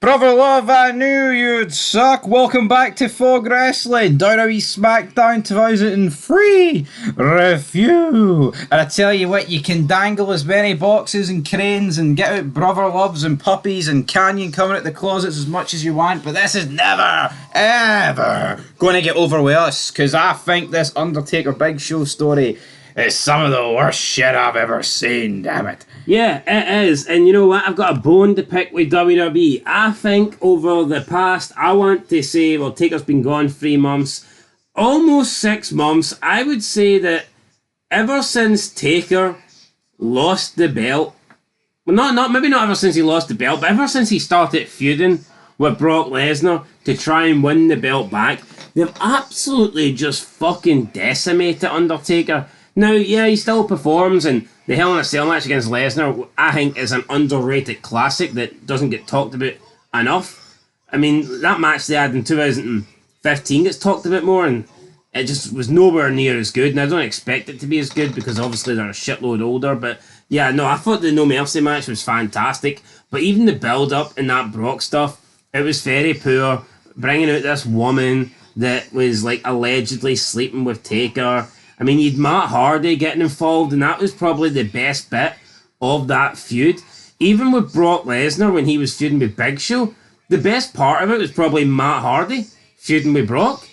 Brother Love, I knew you'd suck. Welcome back to Fog Wrestling, Wwe Smackdown 2003 review. And I tell you what, you can dangle as many boxes and cranes and get out Brother Loves and puppies and Canyon coming out the closets as much as you want, but this is never, ever going to get over with us, because I think this Undertaker Big Show story is some of the worst shit I've ever seen, damn it. Yeah, it is. And you know what? I've got a bone to pick with WWE. I think over the past, I want to say, well, Taker's been gone 3 months, almost 6 months. I would say that ever since Taker lost the belt, well, maybe not ever since he lost the belt, but ever since he started feuding with Brock Lesnar to try and win the belt back, they've absolutely just fucking decimated Undertaker. Now, yeah, he still performs, and the Hell in a Cell match against Lesnar, I think, is an underrated classic that doesn't get talked about enough. I mean, that match they had in 2015 gets talked about more, and it just was nowhere near as good, and I don't expect it to be as good, because obviously they're a shitload older, but yeah, no, I thought the No Mercy match was fantastic, but even the build-up in that Brock stuff, it was very poor, bringing out this woman that was, like, allegedly sleeping with Taker. I mean, you'd Matt Hardy getting involved, and that was probably the best bit of that feud. Even with Brock Lesnar, when he was feuding with Big Show, the best part of it was probably Matt Hardy feuding with Brock.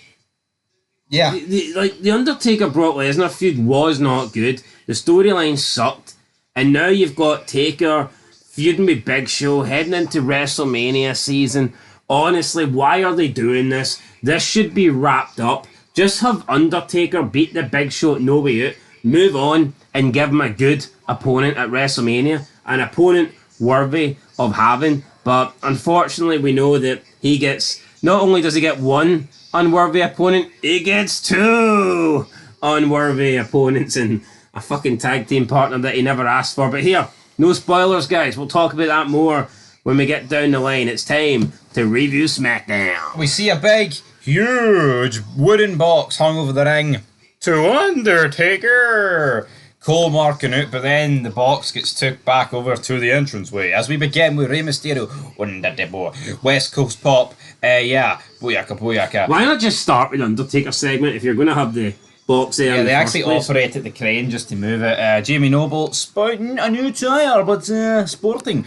Yeah. The Undertaker-Brock Lesnar feud was not good. The storyline sucked. And now you've got Taker feuding with Big Show, heading into WrestleMania season. Honestly, why are they doing this? This should be wrapped up. Just have Undertaker beat the Big Show at No Way Out, move on, and give him a good opponent at WrestleMania. An opponent worthy of having. But unfortunately, we know that he gets... Not only does he get one unworthy opponent, he gets 2 unworthy opponents and a fucking tag team partner that he never asked for. But here, no spoilers, guys. We'll talk about that more when we get down the line. It's time to review SmackDown. We see a big, huge wooden box hung over the ring. To Undertaker! Cole marking out, but then the box gets took back over to the entranceway. As we begin with Rey Mysterio, Undertaker, West Coast Pop, yeah, booyaka, booyaka. Why not just start with the Undertaker segment if you're going to have the box there? Yeah, they actually operated the crane just to move it. Jamie Noble spouting a new tyre, but sporting.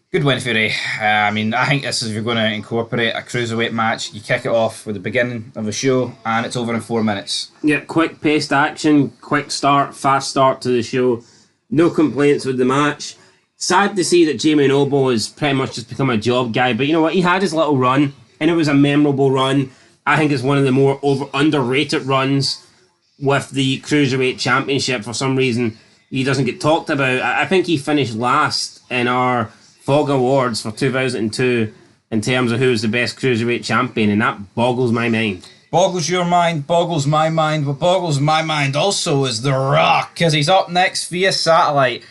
Good win for Ray. I mean, I think this is if you're going to incorporate a cruiserweight match, you kick it off with the beginning of a show, and it's over in 4 minutes. Yeah, quick paced action, quick start, fast start to the show. No complaints with the match. Sad to see that Jamie Noble has pretty much just become a job guy, but you know what? He had his little run, and it was a memorable run. I think it's one of the more underrated runs with the Cruiserweight Championship. For some reason, he doesn't get talked about. I think he finished last in our Fog Awards for 2002 in terms of who's the best Cruiserweight champion, and that boggles my mind. Boggles your mind, boggles my mind. What boggles my mind also is The Rock, because he's up next via satellite,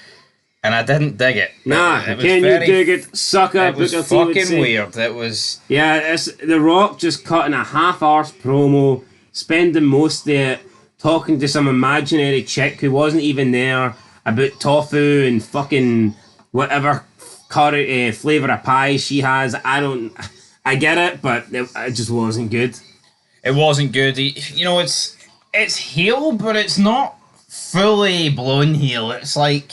and I didn't dig it. Nah, can you dig it, sucker? It was fucking weird. It was... Yeah, it's The Rock just cutting a half-arse promo, spending most of it talking to some imaginary chick who wasn't even there about tofu and fucking whatever curry flavour of pie she has. I get it, but it just wasn't good. It wasn't good. You know, it's heel, but it's not fully blown heel. It's like,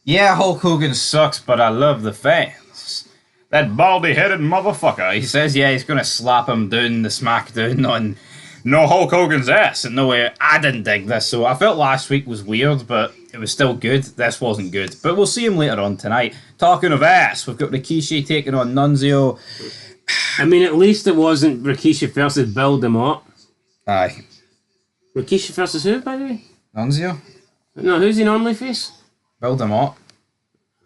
yeah, Hulk Hogan sucks, but I love the fans. That baldy-headed motherfucker. He says, yeah, he's going to slap him down the SmackDown on no Hulk Hogan's ass. And no way, I didn't dig this. So I felt last week was weird, but it was still good. This wasn't good. But we'll see him later on tonight. Talking of ass, we've got Rikishi taking on Nunzio. I mean, at least it wasn't Rikishi versus Bill DeMott. Aye. Rikishi versus who, by the way? Nunzio? No, who's he normally face? Bill DeMott.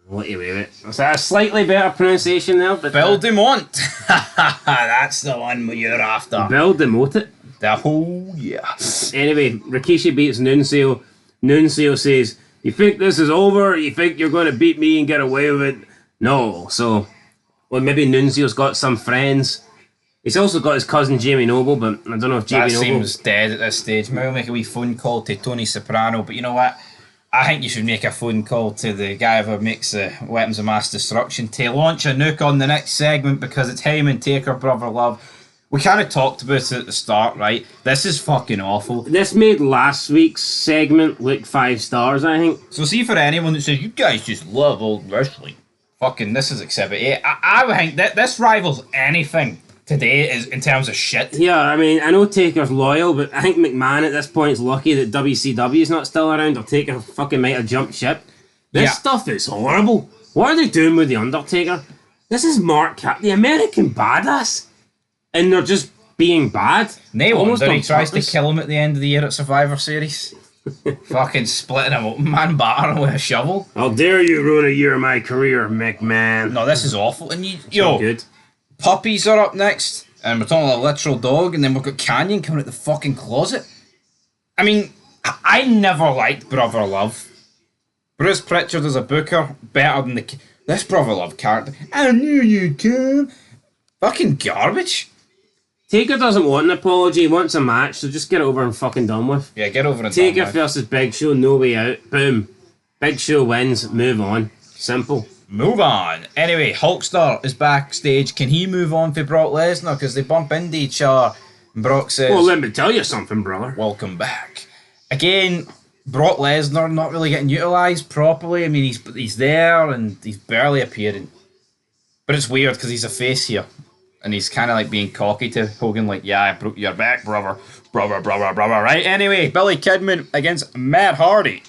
What you with it? Is that a slightly better pronunciation there? But Bill DeMont. That's the one you're after. Bill DeMott it. Oh, yeah. Anyway, Rikishi beats Nunzio. Nunzio says, "You think this is over? You think you're going to beat me and get away with it?" No. So, well, maybe Nunzio's got some friends. He's also got his cousin Jamie Noble, but I don't know if Jamie Noble... That seems dead at this stage. Maybe I'll make a wee phone call to Tony Soprano, but you know what? I think you should make a phone call to the guy who makes the weapons of mass destruction to launch a nuke on the next segment because it's him and Taker, brother love. We kind of talked about it at the start, right? This is fucking awful. This made last week's segment look 5 stars, I think. So see, for anyone that says, you guys just love old wrestling, fucking this is Exhibit A. I would think that this rivals anything today is in terms of shit. Yeah, I mean, I know Taker's loyal, but I think McMahon at this point is lucky that WCW is not still around, or Taker fucking might have jumped ship. This stuff is horrible. What are they doing with The Undertaker? This is Mark Cap, the American badass. And they're just being bad. No wonder he tries to kill him at the end of the year at Survivor Series. Fucking splitting him open, man, battering with a shovel. How dare you ruin a year of my career, McMahon. No, this is awful. And yo, good. Puppies are up next, and we're talking about a literal dog, and then we've got Canyon coming out the fucking closet. I mean, I never liked Brother Love. Bruce Pritchard as a booker, better than this Brother Love character. I knew you'd come. Fucking garbage. Taker doesn't want an apology, he wants a match, so just get it over and fucking done with. Yeah, get over and Taker done with. versus Big Show, no way out. Boom. Big Show wins, move on. Simple. Move on. Anyway, Hulkster is backstage. Can he move on for Brock Lesnar? Because they bump into each other. And Brock says, well, let me tell you something, brother. Welcome back. Again, Brock Lesnar not really getting utilised properly. I mean, he's there and he's barely appearing. But it's weird because he's a face here. And he's kind of like being cocky to Hogan, like, yeah, I broke your back, brother. Brother, right? Anyway, Billy Kidman against Matt Hardy.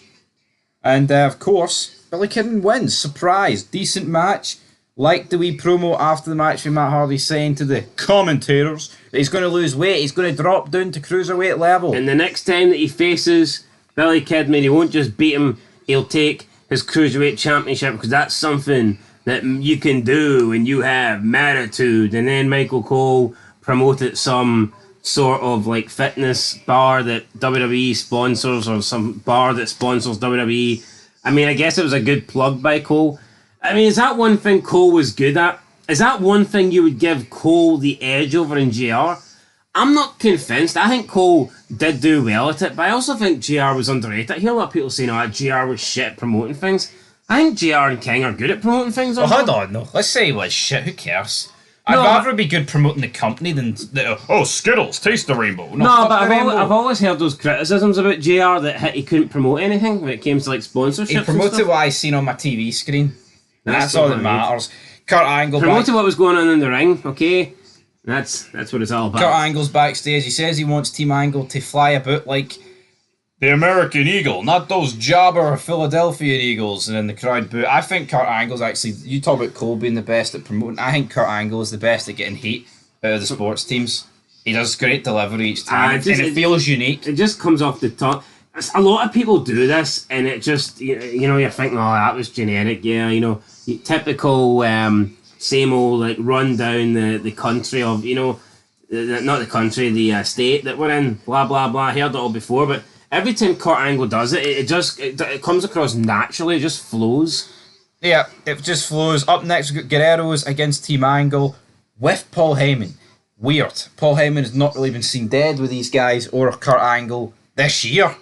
And, of course, Billy Kidman wins. Surprise. Decent match. Like the wee promo after the match with Matt Hardy saying to the commentators that he's going to lose weight. He's going to drop down to cruiserweight level. And the next time that he faces Billy Kidman, he won't just beat him. He'll take his cruiserweight championship because that's something that you can do when you have attitude. And then Michael Cole promoted some sort of like fitness bar that WWE sponsors, or some bar that sponsors WWE. I mean, I guess it was a good plug by Cole. I mean, is that one thing Cole was good at? Is that one thing you would give Cole the edge over in JR? I'm not convinced. I think Cole did do well at it, but I also think JR was underrated. I hear a lot of people saying, oh, JR was shit at promoting things. I think JR and King are good at promoting things. Well, hold on, no. Let's say he was shit. Who cares? I'd rather be good promoting the company than Skittles, taste the rainbow. No, but I've always heard those criticisms about JR that he couldn't promote anything when it came to like sponsorships. He promoted what I seen on my TV screen. That's all that matters. Kurt Angle promoted what was going on in the ring. Okay, that's what it's all about. Kurt Angle's backstage. He says he wants Team Angle to fly about like the American Eagle, not those jobber Philadelphia Eagles. And then the crowd boo. I think Kurt Angle's actually, you talk about Cole being the best at promoting, I think Kurt Angle is the best at getting heat out of the sports teams. He does great delivery each time, and it feels unique. It just comes off the top. A lot of people do this, and it just, you know, you're thinking, oh, that was generic, yeah, you know, typical same old, like, run down the country of, you know, not the country, the state that we're in, blah, blah, blah. I heard it all before, but every time Kurt Angle does it, it comes across naturally. It just flows. Yeah, it just flows. Up next, we've got Guerrero's against Team Angle with Paul Heyman. Weird. Paul Heyman has not really been seen dead with these guys or Kurt Angle this year.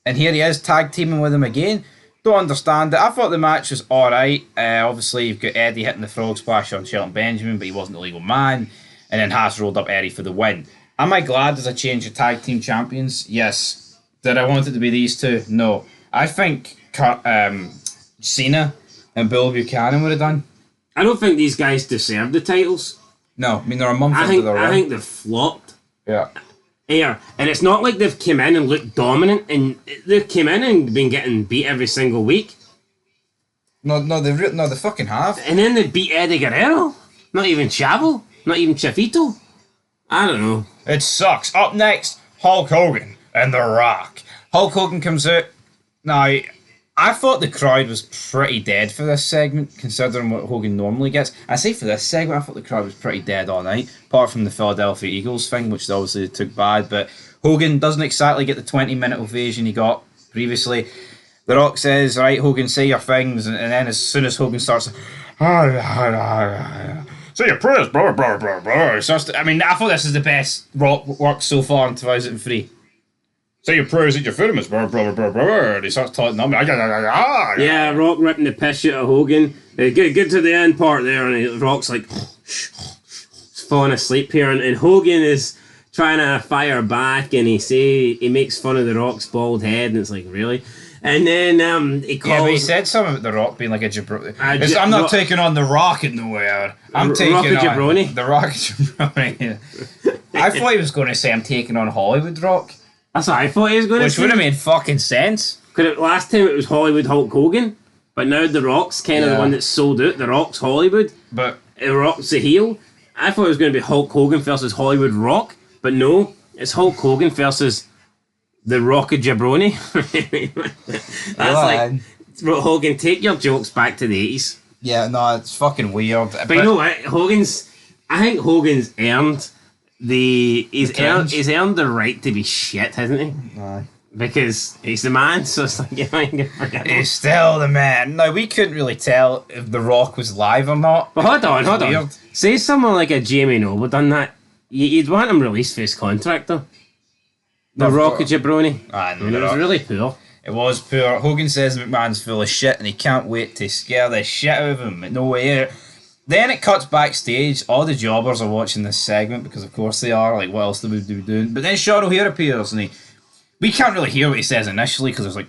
And here he is, tag teaming with him again. Don't understand it. I thought the match was alright. Obviously, you've got Eddie hitting the frog splash on Shelton Benjamin, but he wasn't the legal man. And then Haas rolled up Eddie for the win. Am I glad there's a change of tag team champions? Yes. Did I want it to be these two? No. I think Cena and Bill Buchanan would have done. I don't think these guys deserve the titles. No, I mean, they're a month into their run. I think they've flopped. Yeah. Yeah, and it's not like they've come in and looked dominant, and they've come in and been getting beat every single week. No, they fucking have. And then they beat Eddie Guerrero. Not even Chavo. Not even Chavito. I don't know. It sucks. Up next, Hulk Hogan and The Rock. Hulk Hogan comes out. Now, I thought the crowd was pretty dead for this segment, considering what Hogan normally gets. I say for this segment, I thought the crowd was pretty dead all night, apart from the Philadelphia Eagles thing, which obviously took bad. But Hogan doesn't exactly get the 20-minute ovation he got previously. The Rock says, right, Hogan, say your things, and then as soon as Hogan starts, say your prayers, blah, blah, blah, blah. I mean, I thought this is the best Rock work so far in 2003. Say your prayers, eat your vitamins, and he starts talking to me. Yeah, Rock ripping the piss out of Hogan. Get to the end part there, and Rock's like falling asleep here, and Hogan is trying to fire back, and he makes fun of the Rock's bald head, and it's like, really? And then he calls... Yeah, but he said something about the Rock being like a jabroni. I'm not taking on the Rock in the way. I'm taking on... Jabroni? The Rock Jabroni. I thought he was going to say I'm taking on Hollywood Rock. That's what I thought he was going to say. Which would have made fucking sense. Because last time it was Hollywood Hulk Hogan, but now the Rock's kind of the one that's sold out. The Rock's Hollywood. But the Rock's the heel. I thought it was going to be Hulk Hogan versus Hollywood Rock, but no, it's Hulk Hogan versus the Rock of Jabroni. That's like, Hogan, take your jokes back to the 80s. Yeah, no, it's fucking weird. But you know what? I think Hogan's earned he's earned the right to be shit, hasn't he? Aye. Because he's the man, so it's like, you ain't forget him. He's still the man. Now, we couldn't really tell if The Rock was live or not. But hold on. Say someone like a Jamie Noble done that, you'd want him released for his contract, though. The Rock of Jabroni. I know. It was really poor. It was poor. Hogan says McMahon's full of shit and he can't wait to scare the shit out of him. No way out. Then it cuts backstage. All the jobbers are watching this segment because, of course, they are. Like, what else do we be doing? But then Sean O'Haire appears and we can't really hear what he says initially because there's like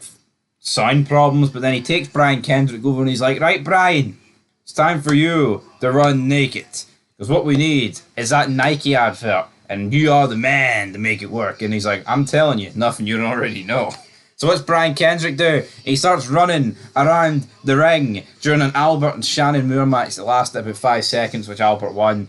sound problems. But then he takes Brian Kendrick over and he's like, right, Brian, it's time for you to run naked. Because what we need is that Nike advert. And you are the man to make it work. And he's like, I'm telling you, nothing you don't already know. So what's Brian Kendrick do? He starts running around the ring during an Albert and Shannon Moore match that lasted about 5 seconds, which Albert won.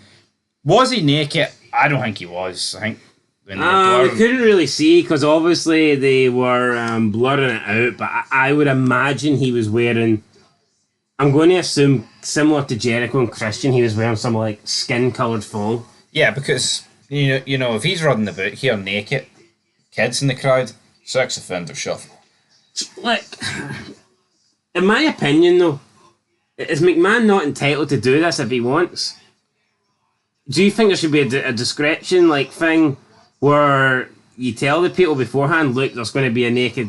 Was he naked? I don't think he was. I think we couldn't really see because obviously they were blurring it out, but I would imagine he was wearing, I'm going to assume similar to Jericho and Christian, he was wearing some like skin-coloured foam. Yeah, because you know if he's running about here naked, kids in the crowd, sex offender shuffle. Like, in my opinion though, is McMahon not entitled to do this if he wants? Do you think there should be a discretion like thing where you tell the people beforehand, look, there's going to be a naked...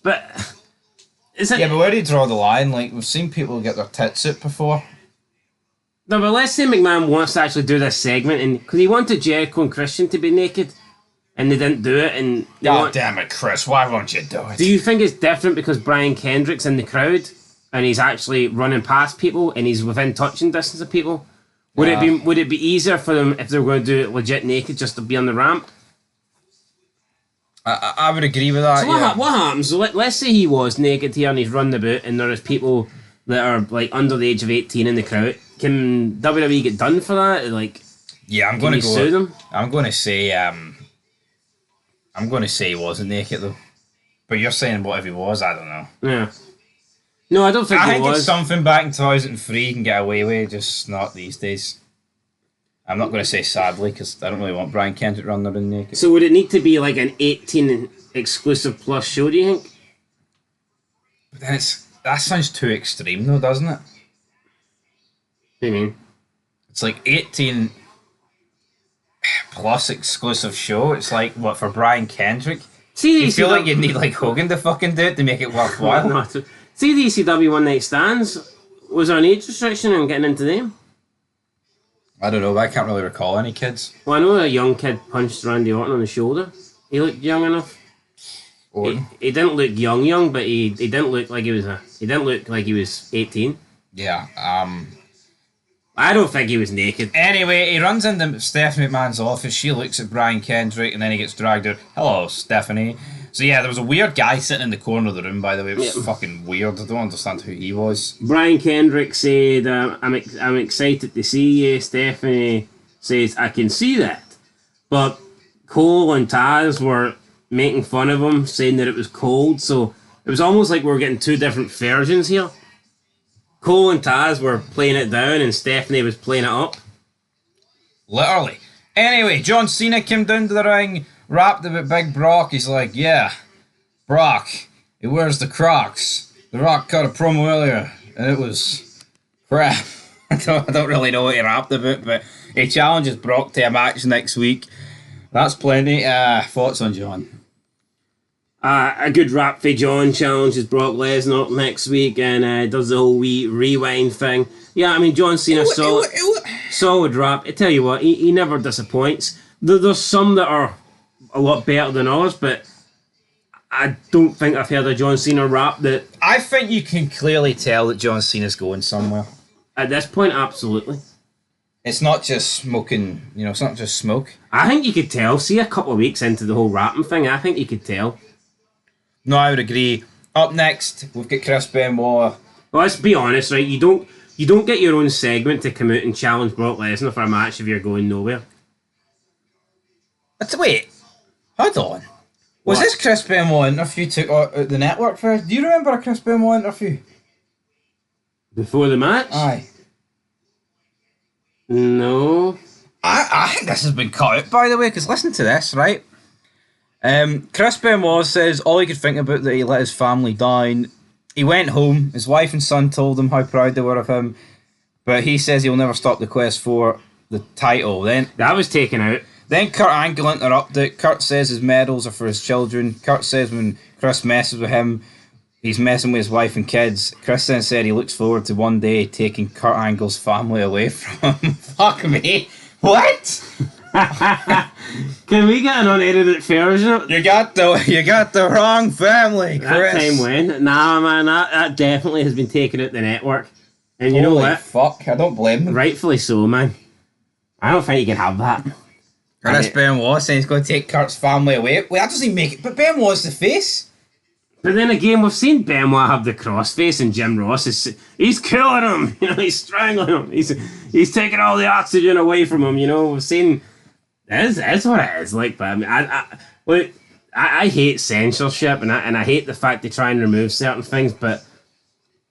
But... Is it... Yeah, but where do you draw the line? Like, we've seen people get their tits out before. No, but let's say McMahon wants to actually do this segment, and because he wanted Jericho and Christian to be naked, and they didn't do it, and... God damn it, Chris, why won't you do it? Do you think it's different because Brian Kendrick's in the crowd, and he's actually running past people, and he's within touching distance of people? Would it be easier for them if they were going to do it legit naked just to be on the ramp? I would agree with that. So what happens? So let's say he was naked here and he's running about and there is people that are like under the age of 18 in the crowd. Can WWE get done for that? Like, yeah, I'm going to go. Sue them? I'm going to say he wasn't naked though. But you're saying what if he was? I don't know. Yeah. No, I don't think he was. It's something back in 2003 you can get away with, just not these days. I'm not going to say sadly because I don't really want Brian Kendrick running around naked. So would it need to be like an 18 exclusive plus show, do you think? But then that sounds too extreme though, doesn't it? What do you mean? It's like 18 plus exclusive show. It's like, what, for Brian Kendrick? See, you feel like you'd need like Hogan to fucking do it to make it worthwhile? No, see the ECW one night stands? Was there an age restriction on getting into them? I don't know, but I can't really recall any kids. Well, I know a young kid punched Randy Orton on the shoulder. He looked young enough. He didn't look young, but he didn't look like he was 18. Yeah. I don't think he was naked. Anyway, he runs into Stephanie McMahon's office. She looks at Brian Kendrick, and then he gets dragged out. Hello, Stephanie. So yeah, there was a weird guy sitting in the corner of the room, by the way. It was fucking weird. I don't understand who he was. Brian Kendrick said, I'm excited to see you. Stephanie says, I can see that. But Cole and Taz were making fun of him, saying that it was cold. So it was almost like we were getting two different versions here. Cole and Taz were playing it down and Stephanie was playing it up. Literally. Anyway, John Cena came down to the ring, rapped about Big Brock. He's like, yeah, Brock, he wears the Crocs. The Rock cut a promo earlier, and it was crap. I don't really know what he rapped about, but he challenges Brock to a match next week. That's plenty. Thoughts on John? A good rap for John challenges Brock Lesnar up next week and does the whole wee rewind thing. Yeah, I mean, John Cena, solid rap. I tell you what, he never disappoints. There's some that are a lot better than others, but I don't think I've heard a John Cena rap that... I think you can clearly tell that John Cena's going somewhere. At this point, absolutely. It's not just smoking, it's not just smoke. I think you could tell. See, a couple of weeks into the whole rapping thing, I think you could tell. No, I would agree. Up next, we've got Chris Benoit. Well, let's be honest, right? You don't get your own segment to come out and challenge Brock Lesnar for a match if you're going nowhere. Wait, hold on. Was this Chris Benoit interview took out the network first? Do you remember a Chris Benoit interview? Before the match? Aye. No. I think this has been cut out, by the way, because listen to this, right? Chris Benoit says all he could think about that he let his family down. He went home. His wife and son told him how proud they were of him, but he says he'll never stop the quest for the title. Then that was taken out. Then Kurt Angle interrupted. Kurt says his medals are for his children. Kurt says when Chris messes with him, he's messing with his wife and kids. Chris then said he looks forward to one day taking Kurt Angle's family away from him. Fuck me. What? Can we get an unedited version? You got the wrong family, Chris. That time when? Nah, man, that definitely has been taken out the network. And you know what? Fuck, I don't blame them. Rightfully so, man. I don't think you can have that. Chris Benoit saying he's going to take Kurt's family away. Wait, that doesn't make it. But Benoit's the face. But then again, we've seen Benoit have the crossface, and Jim Ross he's killing him. He's strangling him. He's taking all the oxygen away from him. We've seen. That's what it is like. But I mean, I hate censorship, and I hate the fact they try and remove certain things. But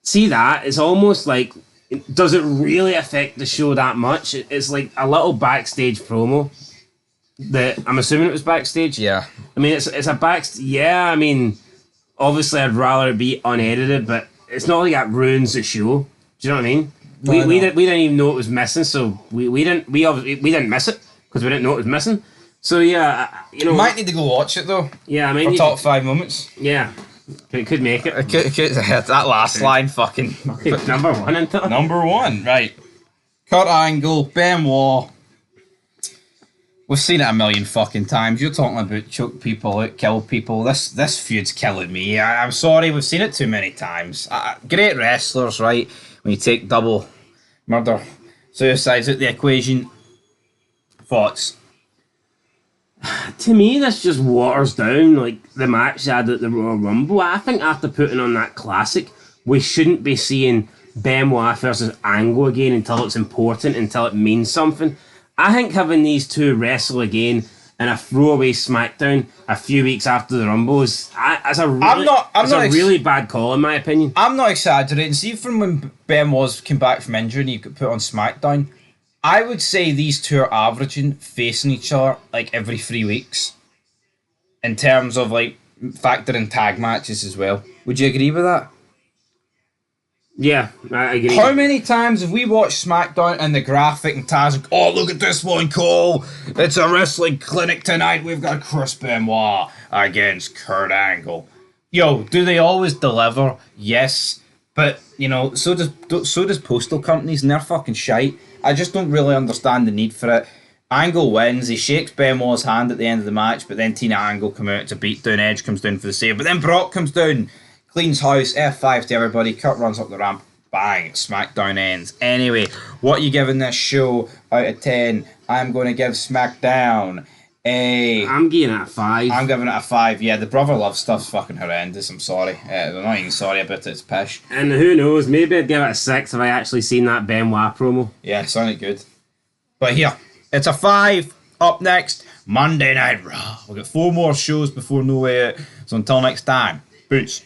see that it's almost like, does it really affect the show that much? It's like a little backstage promo. That I'm assuming it was backstage. Yeah. I mean, it's a backstage. Yeah, I mean. Obviously, I'd rather it be unedited, but it's not like that ruins the show. Do you know what I mean? No, we didn't even know it was missing, so we didn't miss it because we didn't know it was missing. So yeah, You might need to go watch it though. Yeah, I mean, for top 5 moments. Yeah, it could make it. That last line, fucking number one until number one, right? Kurt Angle, Benoit. We've seen it a million fucking times. You're talking about choke people out, kill people. This feud's killing me. I'm sorry, we've seen it too many times. Great wrestlers, right? When you take double murder, suicides out the equation. Thoughts? To me, this just waters down like the match they had at the Royal Rumble. I think after putting on that classic, we shouldn't be seeing Benoit versus Angle again until it's important, until it means something. I think having these two wrestle again in a throwaway SmackDown a few weeks after the Rumble is a really bad call in my opinion. I'm not exaggerating. See, from when Benoit came back from injury and he got put on SmackDown, I would say these two are averaging facing each other like every 3 weeks. In terms of like factoring tag matches as well. Would you agree with that? Yeah, I agree. How many times have we watched SmackDown and the graphic and Taz like, oh, look at this one, Cole. It's a wrestling clinic tonight. We've got Chris Benoit against Kurt Angle. Yo, do they always deliver? Yes. But, so does postal companies and they're fucking shite. I just don't really understand the need for it. Angle wins. He shakes Benoit's hand at the end of the match, but then Tina Angle come out to beat down. Edge comes down for the save, but then Brock comes down. Cleans house, F5 to everybody. Kurt runs up the ramp. Bang. SmackDown ends. Anyway, what are you giving this show out of 10? I'm going to give SmackDown I'm giving it a 5. I'm giving it a 5. Yeah, the brother love stuff's fucking horrendous. I'm sorry. I'm not even sorry about it. It's pish. And who knows? Maybe I'd give it a 6 if I actually seen that Benoit promo. Yeah, it sounded good. But here, it's a 5. Up next, Monday Night Raw. We've got 4 more shows before No Way Out. So until next time, peace.